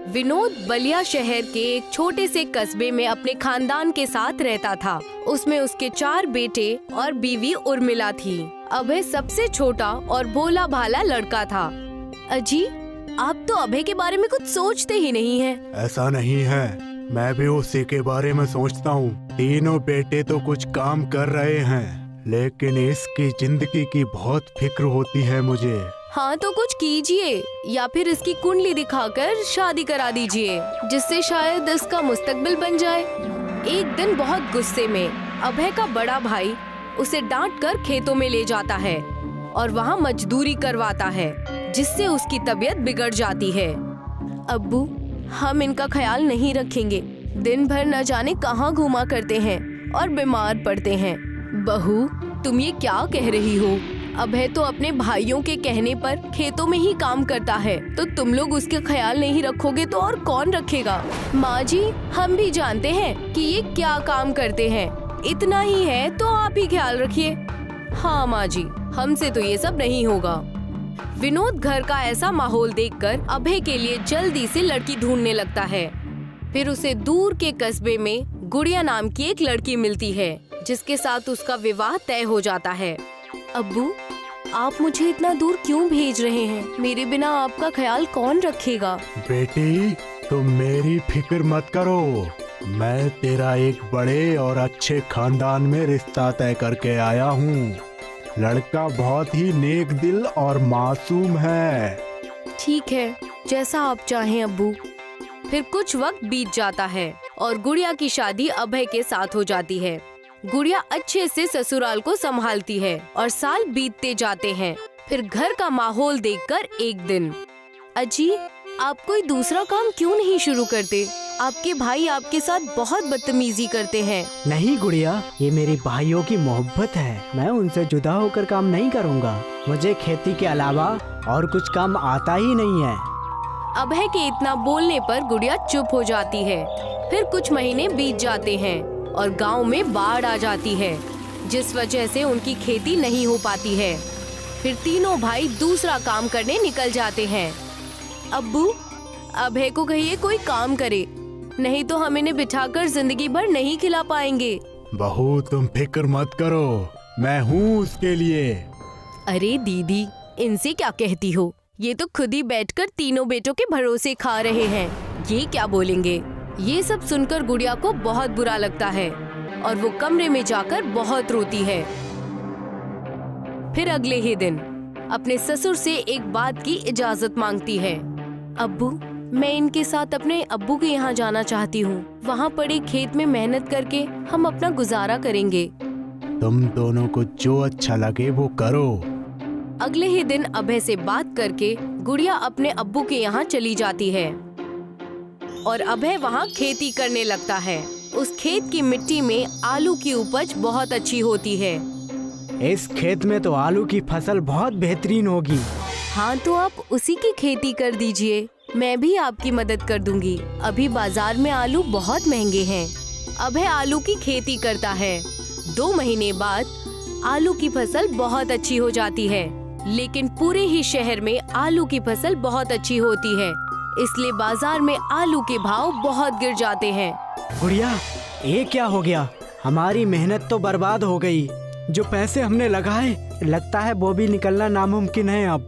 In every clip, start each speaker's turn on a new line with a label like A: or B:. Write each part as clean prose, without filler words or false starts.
A: विनोद बलिया शहर के एक छोटे से कस्बे में अपने खानदान के साथ रहता था। उसमें उसके 4 बेटे और बीवी उर्मिला थी। अभय सबसे छोटा और भोला भाला लड़का था। अजी, आप तो अभय के बारे में कुछ सोचते ही नहीं हैं।
B: ऐसा नहीं है, मैं भी उसी के बारे में सोचता हूँ। तीनों बेटे तो कुछ काम कर रहे हैं, लेकिन इसकी जिंदगी की बहुत फिक्र होती है मुझे।
A: हाँ तो कुछ कीजिए, या फिर इसकी कुंडली दिखाकर शादी करा दीजिए, जिससे शायद इसका मुस्तकबिल बन जाए। एक दिन बहुत गुस्से में अभय का बड़ा भाई उसे डांटकर खेतों में ले जाता है और वहाँ मजदूरी करवाता है, जिससे उसकी तबीयत बिगड़ जाती है। अब्बू, हम इनका ख्याल नहीं रखेंगे। दिन भर न जाने कहाँ घूमा करते हैं और बीमार पड़ते हैं। बहू, तुम ये क्या कह रही हो? अभय तो अपने भाइयों के कहने पर खेतों में ही काम करता है, तो तुम लोग उसका ख्याल नहीं रखोगे तो और कौन रखेगा? माँ जी, हम भी जानते हैं कि ये क्या काम करते हैं। इतना ही है तो आप ही ख्याल रखिए। हाँ माँ जी, हमसे तो ये सब नहीं होगा। विनोद घर का ऐसा माहौल देखकर अभय के लिए जल्दी से लड़की ढूंढने लगता है। फिर उसे दूर के कस्बे में गुड़िया नाम की एक लड़की मिलती है, जिसके साथ उसका विवाह तय हो जाता है। अब्बू, आप मुझे इतना दूर क्यों भेज रहे हैं? मेरे बिना आपका ख्याल कौन रखेगा?
B: बेटी, तुम मेरी फिक्र मत करो। मैं तेरा एक बड़े और अच्छे खानदान में रिश्ता तय करके आया हूँ। लड़का बहुत ही नेक दिल और मासूम है।
A: ठीक है, जैसा आप चाहें अब्बू। फिर कुछ वक्त बीत जाता है और गुड़िया की शादी अभय के साथ हो जाती है। गुड़िया अच्छे से ससुराल को संभालती है और साल बीतते जाते हैं। फिर घर का माहौल देखकर एक दिन, अजी, आप कोई दूसरा काम क्यों नहीं शुरू करते? आपके भाई आपके साथ बहुत बदतमीजी करते हैं।
C: नहीं गुड़िया, ये मेरे भाइयों की मोहब्बत है। मैं उनसे जुदा होकर काम नहीं करूँगा। मुझे खेती के अलावा और कुछ काम आता ही नहीं है।
A: अभय के इतना बोलने पर गुड़िया चुप हो जाती है। फिर कुछ महीने बीत जाते हैं और गांव में बाढ़ आ जाती है, जिस वजह से उनकी खेती नहीं हो पाती है। फिर तीनों भाई दूसरा काम करने निकल जाते हैं। अब्बू, अभय को कहिए कोई काम करे, नहीं तो हम इन्हें बिठाकर जिंदगी भर नहीं खिला पाएंगे।
B: बहू, तुम फिक्र मत करो, मैं हूँ उसके लिए।
A: अरे दीदी, इनसे क्या कहती हो? ये तो खुद ही बैठकर तीनों बेटों के भरोसे खा रहे हैं। ये क्या बोलेंगे? ये सब सुनकर गुड़िया को बहुत बुरा लगता है और वो कमरे में जाकर बहुत रोती है। फिर अगले ही दिन अपने ससुर से एक बात की इजाजत मांगती है। अब्बू, मैं इनके साथ अपने अब्बू के यहाँ जाना चाहती हूँ। वहाँ पड़े खेत में मेहनत करके हम अपना गुजारा करेंगे।
B: तुम दोनों को जो अच्छा लगे वो करो।
A: अगले ही दिन अभय से बात करके गुड़िया अपने अब्बू के यहाँ चली जाती है और अभय वहाँ खेती करने लगता है। उस खेत की मिट्टी में आलू की उपज बहुत अच्छी होती है।
C: इस खेत में तो आलू की फसल बहुत बेहतरीन होगी।
A: हाँ तो आप उसी की खेती कर दीजिए, मैं भी आपकी मदद कर दूंगी। अभी बाजार में आलू बहुत महंगे हैं। अभय आलू की खेती करता है। 2 महीने बाद आलू की फसल बहुत अच्छी हो जाती है, लेकिन पूरे ही शहर में आलू की फसल बहुत अच्छी होती है, इसलिए बाजार में आलू के भाव बहुत गिर जाते हैं।
C: गुड़िया, ये क्या हो गया? हमारी मेहनत तो बर्बाद हो गई। जो पैसे हमने लगाए, लगता है वो भी निकलना नामुमकिन है अब।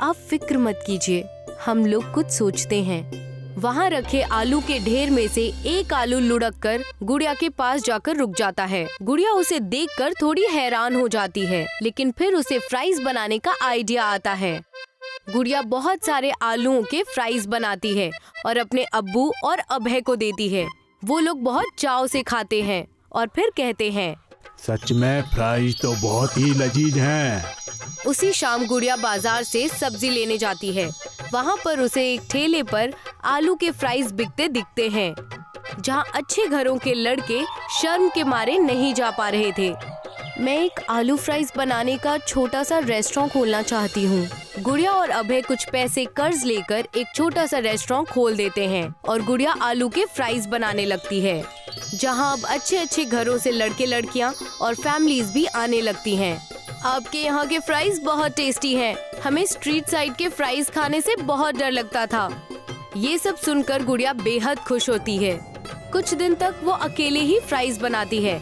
A: आप फिक्र मत कीजिए, हम लोग कुछ सोचते हैं। वहाँ रखे आलू के ढेर में से एक आलू लुढ़क कर गुड़िया के पास जाकर रुक जाता है। गुड़िया उसे देखकर थोड़ी हैरान हो जाती है, लेकिन फिर उसे फ्राइज बनाने का आइडिया आता है। गुड़िया बहुत सारे आलूओं के फ्राइज बनाती है और अपने अब्बू और अभय को देती है। वो लोग बहुत चाव से खाते हैं और फिर कहते हैं,
B: सच में फ्राइज तो बहुत ही लजीज हैं।
A: उसी शाम गुड़िया बाजार से सब्जी लेने जाती है। वहाँ पर उसे एक ठेले पर आलू के फ्राइज बिकते दिखते हैं, जहाँ अच्छे घरों के लड़के शर्म के मारे नहीं जा पा रहे थे। मैं एक आलू फ्राइज बनाने का छोटा सा रेस्टोरेंट खोलना चाहती हूँ। गुड़िया और अभय कुछ पैसे कर्ज लेकर एक छोटा सा रेस्टोरेंट खोल देते हैं और गुड़िया आलू के फ्राइज बनाने लगती है, जहाँ अब अच्छे अच्छे घरों से लड़के लड़कियाँ और फैमिलीज भी आने लगती हैं। आपके यहाँ के फ्राइज बहुत टेस्टी हैं। हमें स्ट्रीट साइड के फ्राइज खाने से बहुत डर लगता था। ये सब सुनकर गुड़िया बेहद खुश होती है। कुछ दिन तक वो अकेले ही फ्राइज बनाती है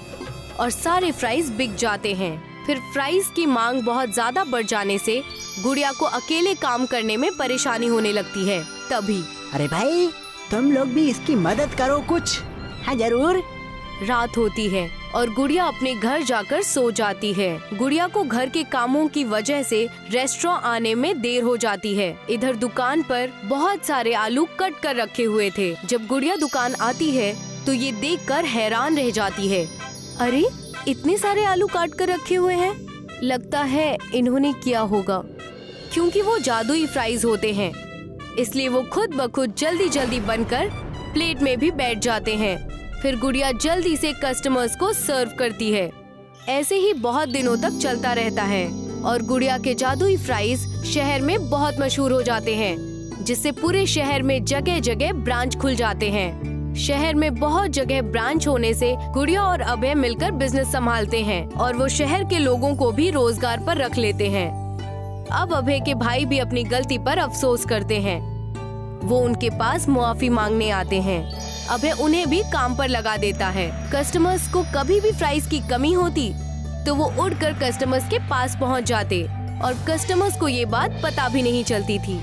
A: और सारे फ्राइज बिक जाते हैं। फिर फ्राइज की मांग बहुत ज्यादा बढ़ जाने से गुड़िया को अकेले काम करने में परेशानी होने लगती है। तभी
C: अरे भाई, तुम लोग भी इसकी मदद करो कुछ। हाँ जरूर।
A: रात होती है और गुड़िया अपने घर जाकर सो जाती है। गुड़िया को घर के कामों की वजह से रेस्टोरेंट आने में देर हो जाती है। इधर दुकान पर बहुत सारे आलू कट कर रखे हुए थे। जब गुड़िया दुकान आती है तो ये देखकर हैरान रह जाती है। अरे, इतने सारे आलू काट कर रखे हुए हैं। लगता है इन्होंने किया होगा, क्योंकि वो जादुई फ्राइज होते हैं, इसलिए वो खुद ब खुद जल्दी जल्दी बनकर प्लेट में भी बैठ जाते हैं। फिर गुड़िया जल्दी से कस्टमर्स को सर्व करती है। ऐसे ही बहुत दिनों तक चलता रहता है और गुड़िया के जादुई फ्राइज शहर में बहुत मशहूर हो जाते हैं, जिससे पूरे शहर में जगह जगह ब्रांच खुल जाते हैं। शहर में बहुत जगह ब्रांच होने से गुड़िया और अभय मिलकर बिजनेस संभालते हैं और वो शहर के लोगों को भी रोजगार पर रख लेते हैं। अब अभय के भाई भी अपनी गलती पर अफसोस करते हैं। वो उनके पास मुआफी मांगने आते हैं। अभय उन्हें भी काम पर लगा देता है। कस्टमर्स को कभी भी फ्राइज की कमी होती तो वो उड़कर कस्टमर्स के पास पहुंच जाते और कस्टमर्स को ये बात पता भी नहीं चलती थी।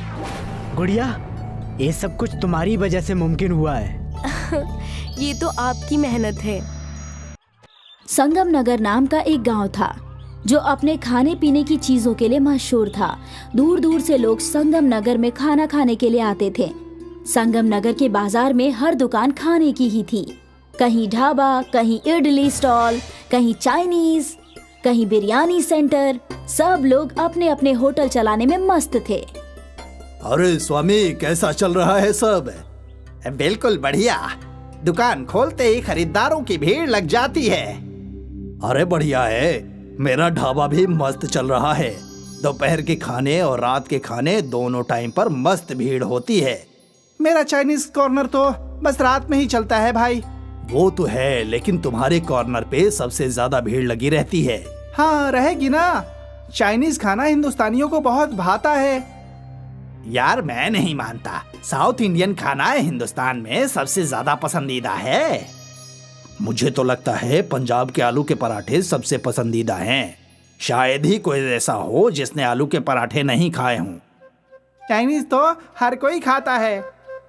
C: गुड़िया, ये सब कुछ तुम्हारी वजह से मुमकिन हुआ है।
A: ये तो आपकी मेहनत है।
D: संगम नगर नाम का एक गांव था जो अपने खाने पीने की चीजों के लिए मशहूर था। दूर दूर से लोग संगम नगर में खाना खाने के लिए आते थे। संगम नगर के बाजार में हर दुकान खाने की ही थी। कहीं ढाबा, कहीं इडली स्टॉल, कहीं चाइनीज, कहीं बिरयानी सेंटर। सब लोग अपने अपने होटल चलाने में मस्त थे।
E: अरे स्वामी, कैसा चल रहा है सब?
F: बिल्कुल बढ़िया। दुकान खोलते ही खरीदारों की भीड़ लग जाती है।
E: अरे बढ़िया है, मेरा ढाबा भी मस्त चल रहा है। दोपहर के खाने और रात के खाने दोनों टाइम पर मस्त भीड़ होती है।
F: मेरा चाइनीज कॉर्नर तो बस रात में ही चलता है भाई।
E: वो तो है, लेकिन तुम्हारे कॉर्नर पे सबसे ज्यादा भीड़ लगी रहती है।
F: हाँ, रहेगी ना। चाइनीज खाना हिंदुस्तानियों को बहुत भाता है। यार, मैं नहीं मानता। साउथ इंडियन खाना हिंदुस्तान में सबसे ज्यादा पसंदीदा है।
E: मुझे तो लगता है पंजाब के आलू के पराठे सबसे पसंदीदा हैं। शायद ही कोई ऐसा हो जिसने आलू के पराठे नहीं खाए हों।
F: चाइनीज तो हर कोई खाता है।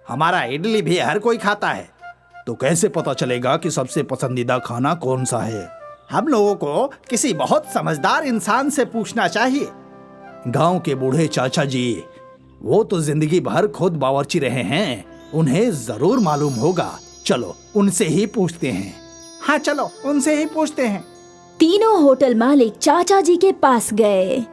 E: हमारा इडली भी हर कोई खाता है। तो कैसे पता चलेगा कि सबसे पसंदीदा खाना कौन सा है?
F: हम लोगों को किसी बहुत समझदार इंसान से पूछना चाहिए।
E: गांव के बूढ़े चाचा जी, वो तो जिंदगी भर खुद बावर्ची रहे हैं, उन्हें जरूर मालूम होगा। चलो उनसे ही पूछते हैं।
F: हाँ चलो, उनसे ही पूछते हैं।
D: तीनों होटल मालिक चाचा जी के पास गए।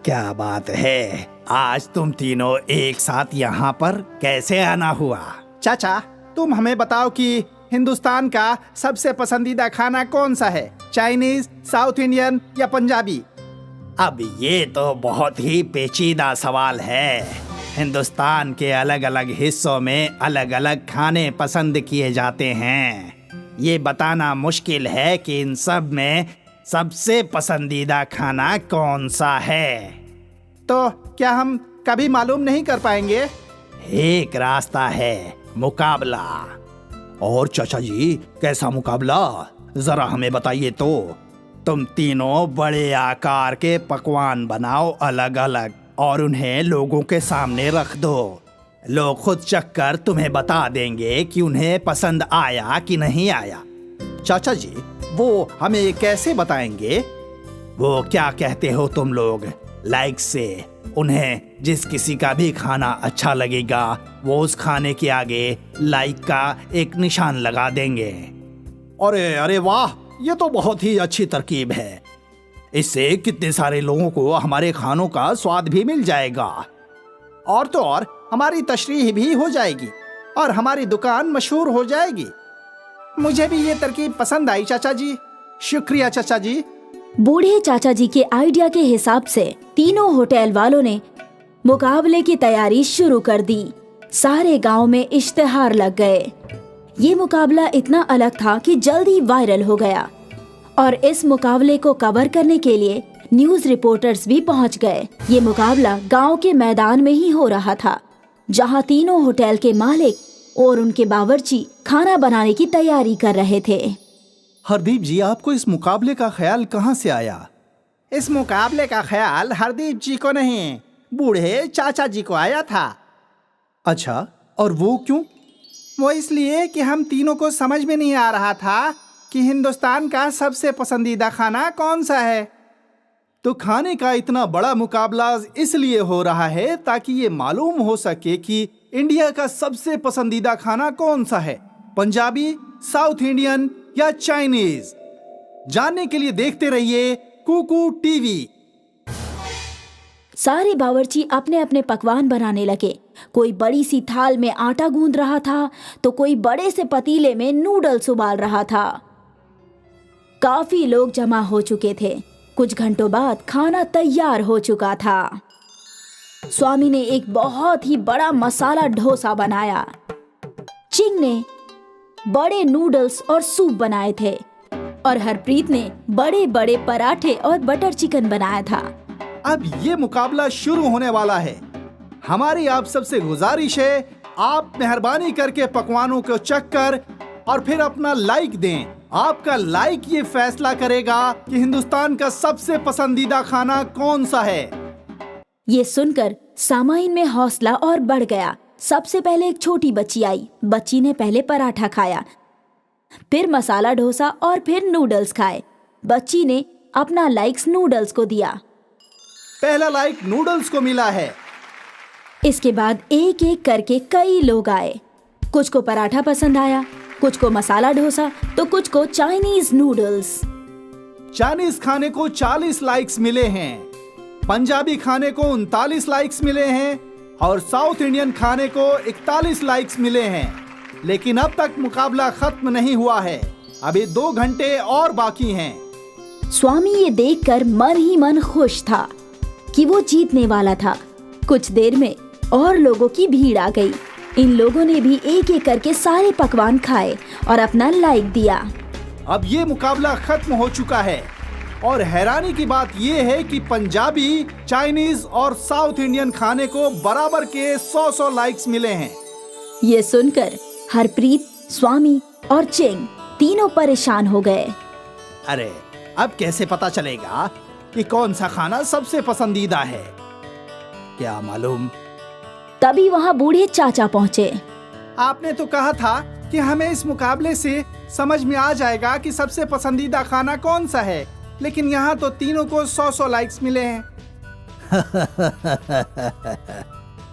F: क्या बात है, आज तुम तीनों एक साथ यहाँ पर कैसे आना हुआ? चाचा, तुम हमें बताओ कि हिंदुस्तान का सबसे पसंदीदा खाना कौन सा है? चाइनीज, साउथ इंडियन या पंजाबी? अब ये तो बहुत ही पेचीदा सवाल है। हिंदुस्तान के अलग अलग हिस्सों में अलग अलग खाने पसंद किए जाते हैं। ये बताना मुश्किल है कि इन सब में सबसे पसंदीदा खाना कौन सा है। तो क्या हम कभी मालूम नहीं कर पाएंगे? एक रास्ता है, मुकाबला।
E: और चाचा जी, कैसा मुकाबला? जरा हमें बताइए तो।
F: तुम तीनों बड़े आकार के पकवान बनाओ अलग अलग और उन्हें लोगों के सामने रख दो। लोग खुद चखकर तुम्हें बता देंगे कि उन्हें पसंद आया कि नहीं आया। चाचा जी, वो हमें कैसे बताएंगे? वो क्या कहते हो तुम लोग, लाइक से। उन्हें जिस किसी का भी खाना अच्छा लगेगा वो उस खाने के आगे लाइक का एक निशान लगा देंगे।
E: अरे अरे वाह, ये तो बहुत ही अच्छी तरकीब है।
F: इससे कितने सारे लोगों को हमारे खानों का स्वाद भी मिल जाएगा। और तो और हमारी तशरीह भी हो जाएगी और हमारी दुकान मशहूर हो जाएगी। मुझे भी ये तरकीब पसंद आई चाचा जी। शुक्रिया चाचा जी।
D: बूढ़े चाचा जी के आइडिया के हिसाब से तीनों होटल वालों ने मुकाबले की तैयारी शुरू कर दी। सारे गांव में इश्तिहार लग गए। ये मुकाबला इतना अलग था कि जल्दी वायरल हो गया और इस मुकाबले को कवर करने के लिए न्यूज रिपोर्टर्स भी पहुंच गए। ये मुकाबला गांव के मैदान में ही हो रहा था। जहां तीनों होटल के मालिक और उनके बावर्ची खाना बनाने की तैयारी कर रहे थे।
E: हरदीप जी, आपको इस मुकाबले का ख्याल कहाँ से आया?
F: इस मुकाबले का ख्याल हरदीप जी को नहीं, बूढ़े चाचा जी को आया था।
E: अच्छा, और वो क्यों?
F: वो इसलिए कि हम तीनों को समझ में नहीं आ रहा था कि हिंदुस्तान का सबसे पसंदीदा खाना कौन सा है।
E: तो खाने का इतना बड़ा मुकाबला इसलिए हो रहा है ताकि ये मालूम हो सके कि इंडिया का सबसे पसंदीदा खाना कौन सा है, पंजाबी, साउथ इंडियन या चाइनीज। जानने के लिए देखते रहिए कुकू टीवी।
D: सारे बावर्ची अपने अपने पकवान बनाने लगे। कोई बड़ी सी थाल में आटा गूंद रहा था तो कोई बड़े से पतीले में नूडल्स उबाल रहा था। काफी लोग जमा हो चुके थे। कुछ घंटों बाद खाना तैयार हो चुका था। स्वामी ने एक बहुत ही बड़ा मसाला डोसा बनाया। चिंग ने बड़े नूडल्स और सूप बनाए थे और हरप्रीत ने बड़े बड़े पराठे और बटर चिकन बनाया था।
E: अब ये मुकाबला शुरू होने वाला है। हमारी आप सबसे गुजारिश है, आप मेहरबानी करके पकवानों को चख कर और फिर अपना लाइक दें। आपका लाइक ये फैसला करेगा कि हिंदुस्तान का सबसे पसंदीदा खाना कौन सा है।
D: ये सुनकर सामाइन में हौसला और बढ़ गया। सबसे पहले एक छोटी बच्ची आई। बच्ची ने पहले पराठा खाया, फिर मसाला डोसा और फिर नूडल्स खाए। बच्ची ने अपना लाइक्स नूडल्स को दिया।
E: पहला लाइक नूडल्स को मिला है।
D: इसके बाद एक एक करके कई लोग आए। कुछ को पराठा पसंद आया, कुछ को मसाला डोसा तो कुछ को चाइनीज नूडल्स।
E: चाइनीज खाने को 40 लाइक्स मिले हैं, पंजाबी खाने को 39 लाइक्स मिले हैं और साउथ इंडियन खाने को 41 लाइक्स मिले हैं। लेकिन अब तक मुकाबला खत्म नहीं हुआ है। अभी 2 घंटे और बाकी हैं।
D: स्वामी ये देखकर मन ही मन खुश था कि वो जीतने वाला था। कुछ देर में और लोगों की भीड़ आ गई। इन लोगों ने भी एक एक करके सारे पकवान खाए और अपना लाइक दिया।
E: अब ये मुकाबला खत्म हो चुका है और हैरानी की बात ये है कि पंजाबी, चाइनीज और साउथ इंडियन खाने को बराबर के 100 लाइक्स मिले हैं।
D: ये सुनकर हरप्रीत, स्वामी और चिंग तीनों परेशान हो गए।
E: अरे, अब कैसे पता चलेगा कि कौन सा खाना सबसे पसंदीदा है? क्या मालूम।
D: तभी वहाँ बूढ़े चाचा पहुँचे।
F: आपने तो कहा था कि हमें इस मुकाबले से समझ में आ जाएगा कि सबसे पसंदीदा खाना कौन सा है, लेकिन यहाँ तो तीनों को 100 लाइक्स मिले हैं।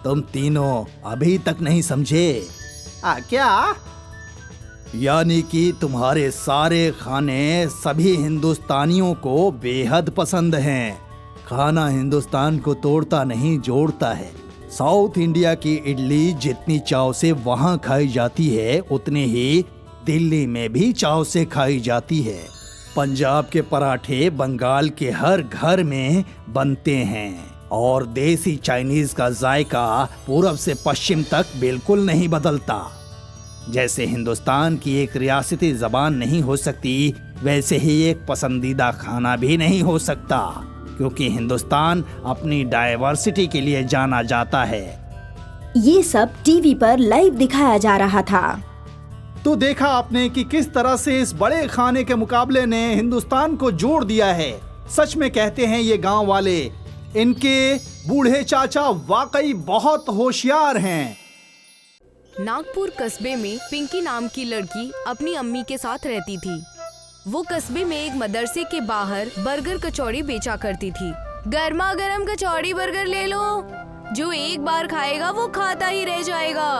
E: तुम तीनों अभी तक नहीं समझे।
F: क्या?
E: यानी कि तुम्हारे सारे खाने सभी हिंदुस्तानियों को बेहद पसंद हैं। खाना हिंदुस्तान को तोड़ता नहीं, जोड़ता है। साउथ इंडिया की इडली जितनी चाव से वहाँ खाई जाती है, उतनी ही दिल्ली में भी चाव से खाई जाती है। पंजाब के पराठे बंगाल के हर घर में बनते हैं और देसी चाइनीज का जायका पूरब से पश्चिम तक बिल्कुल नहीं बदलता। जैसे हिंदुस्तान की एक रियासती जबान नहीं हो सकती, वैसे ही एक पसंदीदा खाना भी नहीं हो सकता, क्योंकि हिंदुस्तान अपनी डाइवर्सिटी के लिए जाना जाता है।
D: ये सब टीवी पर लाइव दिखाया जा रहा था।
E: तो देखा आपने कि किस तरह से इस बड़े खाने के मुकाबले ने हिंदुस्तान को जोड़ दिया है। सच में कहते हैं ये गांव वाले, इनके बूढ़े चाचा वाकई बहुत होशियार हैं।
A: नागपुर कस्बे में पिंकी नाम की लड़की अपनी अम्मी के साथ रहती थी। वो कस्बे में एक मदरसे के बाहर बर्गर कचौड़ी बेचा करती थी। गर्मा गर्म कचौड़ी बर्गर ले लो, जो एक बार खाएगा वो खाता ही रह जाएगा।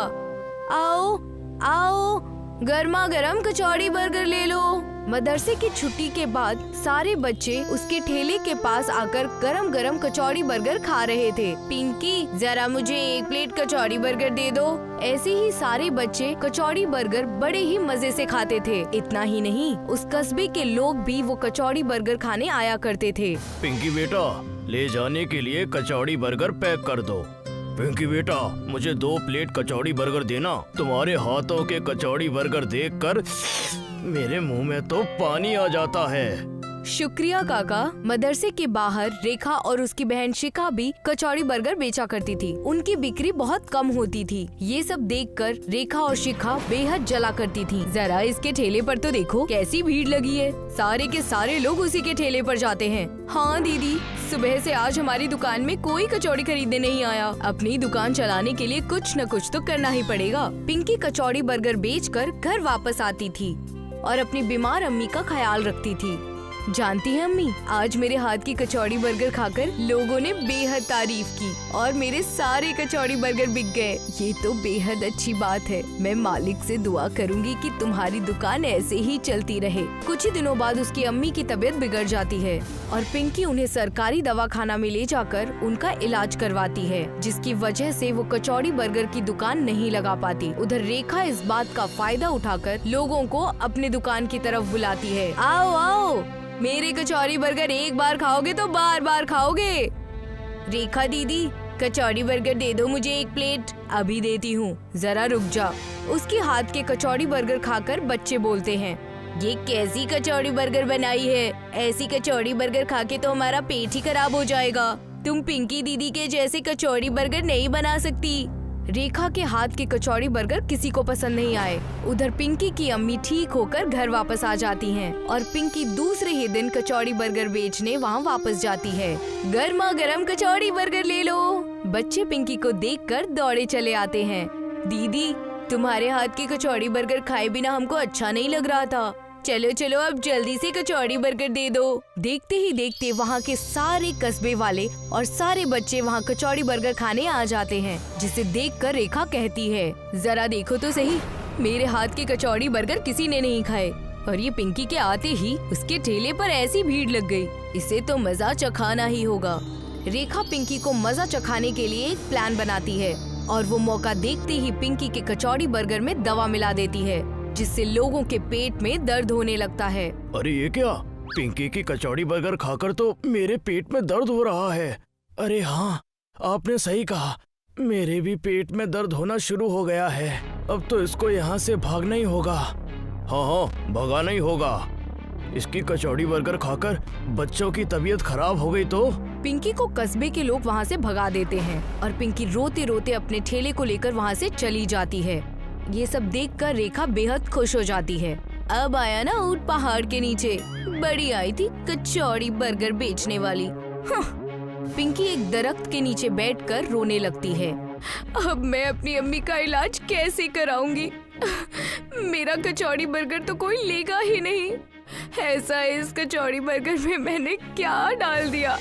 A: आओ आओ, गर्मा गर्म कचौड़ी बर्गर ले लो। मदरसे की छुट्टी के बाद सारे बच्चे उसके ठेले के पास आकर गरम गरम कचौड़ी बर्गर खा रहे थे। पिंकी, जरा मुझे 1 प्लेट कचौड़ी बर्गर दे दो। ऐसे ही सारे बच्चे कचौड़ी बर्गर बड़े ही मजे से खाते थे। इतना ही नहीं, उस कस्बे के लोग भी वो कचौड़ी बर्गर खाने आया करते थे।
G: पिंकी बेटा, ले जाने के लिए कचौड़ी बर्गर पैक कर दो। पिंकी बेटा, मुझे 2 प्लेट कचौड़ी बर्गर देना। तुम्हारे हाथों के कचौड़ी बर्गर देखकर मेरे मुंह में तो पानी आ जाता है।
A: शुक्रिया काका। मदरसे के बाहर रेखा और उसकी बहन शिखा भी कचौड़ी बर्गर बेचा करती थी। उनकी बिक्री बहुत कम होती थी। ये सब देखकर रेखा और शिखा बेहद जला करती थी। जरा इसके ठेले पर तो देखो कैसी भीड़ लगी है। सारे के सारे लोग उसी के ठेले पर जाते हैं। हाँ दीदी, सुबह से आज हमारी दुकान में कोई कचौड़ी खरीदने नहीं आया। अपनी दुकान चलाने के लिए कुछ न कुछ तो करना ही पड़ेगा। पिंकी कचौड़ी बर्गर बेचकर घर वापस आती थी और अपनी बीमार अम्मी का ख्याल रखती थी। जानती है अम्मी, आज मेरे हाथ की कचौड़ी बर्गर खाकर लोगों ने बेहद तारीफ की और मेरे सारे कचौड़ी बर्गर बिक गए। ये तो बेहद अच्छी बात है। मैं मालिक से दुआ करूंगी कि तुम्हारी दुकान ऐसे ही चलती रहे। कुछ ही दिनों बाद उसकी अम्मी की तबीयत बिगड़ जाती है और पिंकी उन्हें सरकारी दवाखाना में ले जाकर उनका इलाज करवाती है, जिसकी वजह से वो कचौड़ी बर्गर की दुकान नहीं लगा पाती। उधर रेखा इस बात का फायदा उठाकर लोगों को अपने दुकान की तरफ बुलाती है। आओ आओ, मेरे कचौड़ी बर्गर एक बार खाओगे तो बार बार खाओगे। रेखा दीदी, कचौड़ी बर्गर दे दो मुझे 1 प्लेट। अभी देती हूँ, जरा रुक जा। उसके हाथ के कचौड़ी बर्गर खाकर बच्चे बोलते हैं, ये कैसी कचौड़ी बर्गर बनाई है? ऐसी कचौड़ी बर्गर खा के तो हमारा पेट ही खराब हो जाएगा। तुम पिंकी दीदी के जैसे कचौड़ी बर्गर नहीं बना सकती। रेखा के हाथ के कचौड़ी बर्गर किसी को पसंद नहीं आए। उधर पिंकी की अम्मी ठीक होकर घर वापस आ जाती हैं और पिंकी दूसरे ही दिन कचौड़ी बर्गर बेचने वहाँ वापस जाती है। गर्मा गर्म कचौड़ी बर्गर ले लो। बच्चे पिंकी को देखकर दौड़े चले आते हैं। दीदी, तुम्हारे हाथ की कचौड़ी बर्गर खाए बिना हमको अच्छा नहीं लग रहा था। चलो चलो अब जल्दी से कचौड़ी बर्गर दे दो। देखते ही देखते वहाँ के सारे कस्बे वाले और सारे बच्चे वहाँ कचौड़ी बर्गर खाने आ जाते हैं, जिसे देखकर रेखा कहती है, जरा देखो तो सही, मेरे हाथ के कचौड़ी बर्गर किसी ने नहीं खाए। और ये पिंकी के आते ही उसके ठेले पर ऐसी भीड़ लग गई, इसे तो मजा चखाना ही होगा। रेखा पिंकी को मजा चखाने के लिए एक प्लान बनाती है और वो मौका देखते ही पिंकी के कचौड़ी बर्गर में दवा मिला देती है, जिससे लोगों के पेट में दर्द होने लगता है।
G: अरे ये क्या? पिंकी की कचौड़ी बर्गर खाकर तो मेरे पेट में दर्द हो रहा है। अरे हाँ, आपने सही कहा, मेरे भी पेट में दर्द होना शुरू हो गया है। अब तो इसको यहाँ से भागना ही होगा। हाँ, भगाना ही होगा। इसकी कचौड़ी बर्गर खाकर बच्चों की तबीयत खराब हो गई तो।
A: पिंकी को कस्बे के लोग वहाँ से भगा देते हैं और पिंकी रोते रोते अपने ठेले को लेकर वहाँ से चली जाती है। ये सब देखकर रेखा बेहद खुश हो जाती है। अब आया ना ऊंट पहाड़ के नीचे, बड़ी आई थी कचौड़ी बर्गर बेचने वाली। पिंकी एक दरख्त के नीचे बैठकर रोने लगती है। अब मैं अपनी अम्मी का इलाज कैसे कराऊंगी? मेरा कचौड़ी बर्गर तो कोई लेगा ही नहीं। ऐसा इस कचौड़ी बर्गर में मैंने क्या डाल दिया?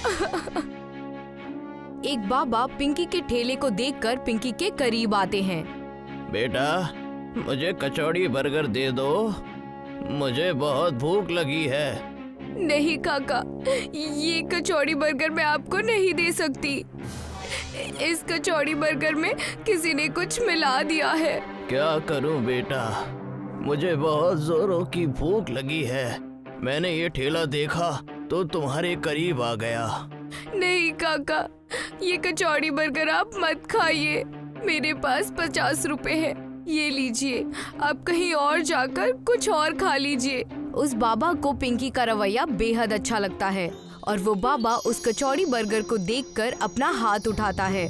A: एक बाबा पिंकी के ठेले को देखकर पिंकी के करीब आते हैं।
G: बेटा, मुझे कचौड़ी बर्गर दे दो, मुझे बहुत भूख लगी है।
A: नहीं काका, ये कचौड़ी बर्गर मैं आपको नहीं दे सकती। इस कचौड़ी बर्गर में किसी ने कुछ मिला दिया है।
G: क्या करूं बेटा, मुझे बहुत जोरों की भूख लगी है। मैंने ये ठेला देखा तो तुम्हारे करीब आ गया।
A: नहीं काका, ये कचौड़ी बर्गर आप मत खाइए। मेरे पास 50 रुपए है, ये लीजिए, आप कहीं और जाकर कुछ और खा लीजिए। उस बाबा को पिंकी का रवैया बेहद अच्छा लगता है और वो बाबा उस कचौड़ी बर्गर को देखकर अपना हाथ उठाता है,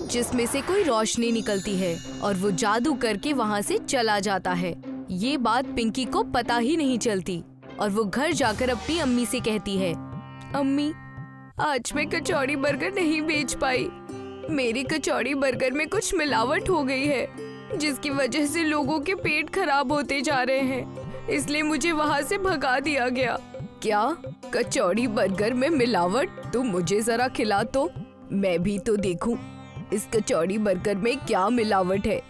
A: जिसमें से कोई रोशनी निकलती है और वो जादू करके वहाँ से चला जाता है। ये बात पिंकी को पता ही नहीं चलती और वो घर जाकर अपनी अम्मी से कहती है, अम्मी, आज मैं कचौड़ी बर्गर नहीं बेच पाई। मेरी कचौड़ी बर्गर में कुछ मिलावट हो गई है, जिसकी वजह से लोगों के पेट खराब होते जा रहे हैं, इसलिए मुझे वहाँ से भगा दिया गया। क्या कचौड़ी बर्गर में मिलावट? तुम मुझे जरा खिला तो, मैं भी तो देखूं इस कचौड़ी बर्गर में क्या मिलावट है।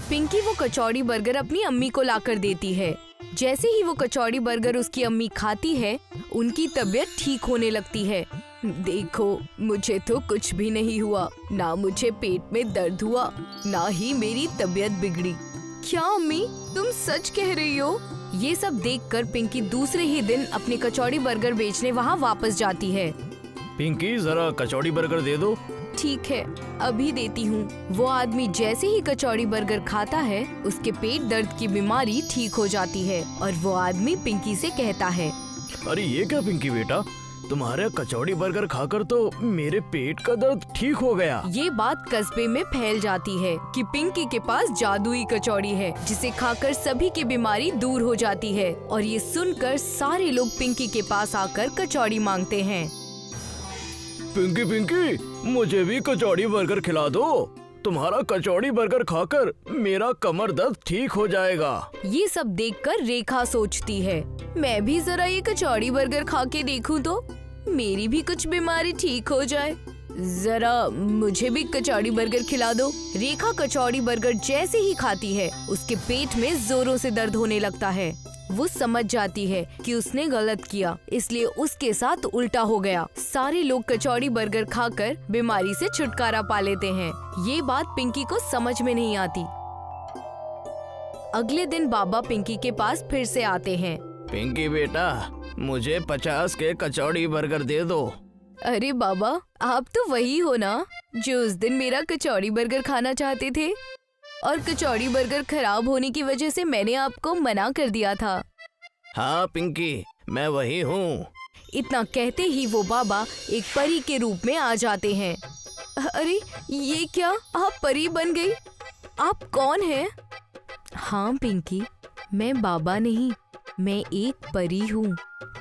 A: पिंकी वो कचौड़ी बर्गर अपनी अम्मी को लाकर देती है। जैसे ही वो कचौड़ी बर्गर उसकी अम्मी खाती है, उनकी तबीयत ठीक होने लगती है। देखो, मुझे तो कुछ भी नहीं हुआ, ना मुझे पेट में दर्द हुआ, ना ही मेरी तबीयत बिगड़ी। क्या अम्मी, तुम सच कह रही हो? ये सब देखकर पिंकी दूसरे ही दिन अपनी कचौड़ी बर्गर बेचने वहाँ वापस जाती है।
G: पिंकी, जरा कचौड़ी बर्गर दे दो।
A: ठीक है, अभी देती हूँ। वो आदमी जैसे ही कचौड़ी बर्गर खाता है, उसके पेट दर्द की बीमारी ठीक हो जाती है और वो आदमी पिंकी से कहता है,
G: अरे ये क्या पिंकी बेटा, तुम्हारे कचौड़ी बर्गर खाकर तो मेरे पेट का दर्द ठीक हो गया।
A: ये बात कस्बे में फैल जाती है कि पिंकी के पास जादुई कचौड़ी है जिसे खाकर सभी की बीमारी दूर हो जाती है। और ये सुनकर सारे लोग पिंकी के पास आकर कचौड़ी मांगते हैं।
G: पिंकी पिंकी, मुझे भी कचौड़ी बर्गर खिला दो। तुम्हारा कचौड़ी बर्गर खाकर मेरा कमर दर्द ठीक हो जाएगा।
A: ये सब देखकर रेखा सोचती है, मैं भी जरा ये कचौड़ी बर्गर खा के देखूं तो मेरी भी कुछ बीमारी ठीक हो जाए। जरा मुझे भी कचौड़ी बर्गर खिला दो। रेखा कचौड़ी बर्गर जैसे ही खाती है उसके पेट में जोरों से दर्द होने लगता है। वो समझ जाती है कि उसने गलत किया, इसलिए उसके साथ उल्टा हो गया। सारे लोग कचौड़ी बर्गर खाकर बीमारी से छुटकारा पा लेते हैं। ये बात पिंकी को समझ में नहीं आती। अगले दिन बाबा पिंकी के पास फिर से आते हैं।
G: पिंकी बेटा, मुझे 50 के कचौड़ी बर्गर दे दो।
A: अरे बाबा, आप तो वही हो ना जो उस दिन मेरा कचौड़ी बर्गर खाना चाहते थे, और कचौड़ी बर्गर खराब होने की वजह से मैंने आपको मना कर दिया था।
G: हाँ पिंकी, मैं वही हूँ।
A: इतना कहते ही वो बाबा एक परी के रूप में आ जाते हैं। अरे ये क्या, आप परी बन गई? आप कौन हैं? हाँ पिंकी, मैं बाबा नहीं, मैं एक परी हूँ।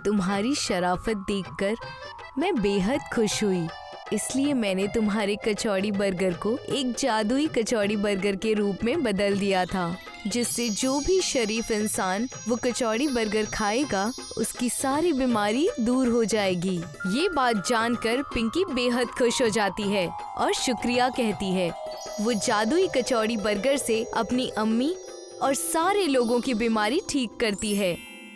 A: तुम्हारी शराफत देखकर मैं बेहद खुश हुई, इसलिए मैंने तुम्हारे कचौड़ी बर्गर को एक जादुई कचौड़ी बर्गर के रूप में बदल दिया था, जिससे जो भी शरीफ इंसान वो कचौड़ी बर्गर खाएगा उसकी सारी बीमारी दूर हो जाएगी। ये बात जानकर पिंकी बेहद खुश हो जाती है और शुक्रिया कहती है। वो जादुई कचौड़ी बर्गर से अपनी अम्मी और सारे लोगों की बीमारी ठीक करती है।